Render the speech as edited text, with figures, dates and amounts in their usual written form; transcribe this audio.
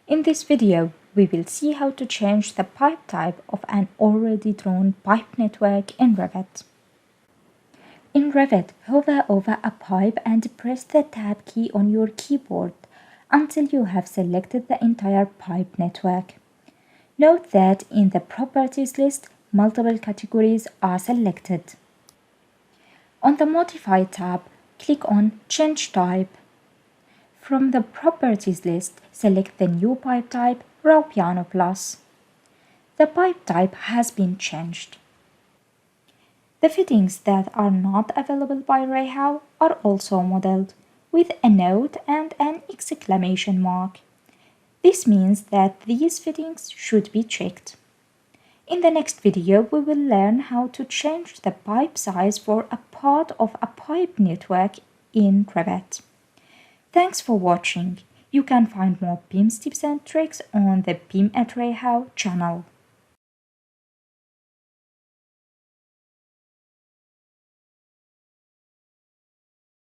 In this video, we will see how to change the pipe type of an already drawn pipe network in Revit. In Revit, hover over a pipe and press the Tab key on your keyboard until you have selected the entire pipe network. Note that in the Properties list, multiple categories are selected. On the Modify tab, click on Change Type. From the Properties list, select the new pipe type, RAUPIANO PLUS. The pipe type has been changed. The fittings that are not available by REHAU are also modeled with a note and an exclamation mark. This means that these fittings should be checked. In the next video, we will learn how to change the pipe size for a part of a pipe network in Revit. Thanks for watching. You can find more BIM tips and tricks on the BIM at REHAU channel.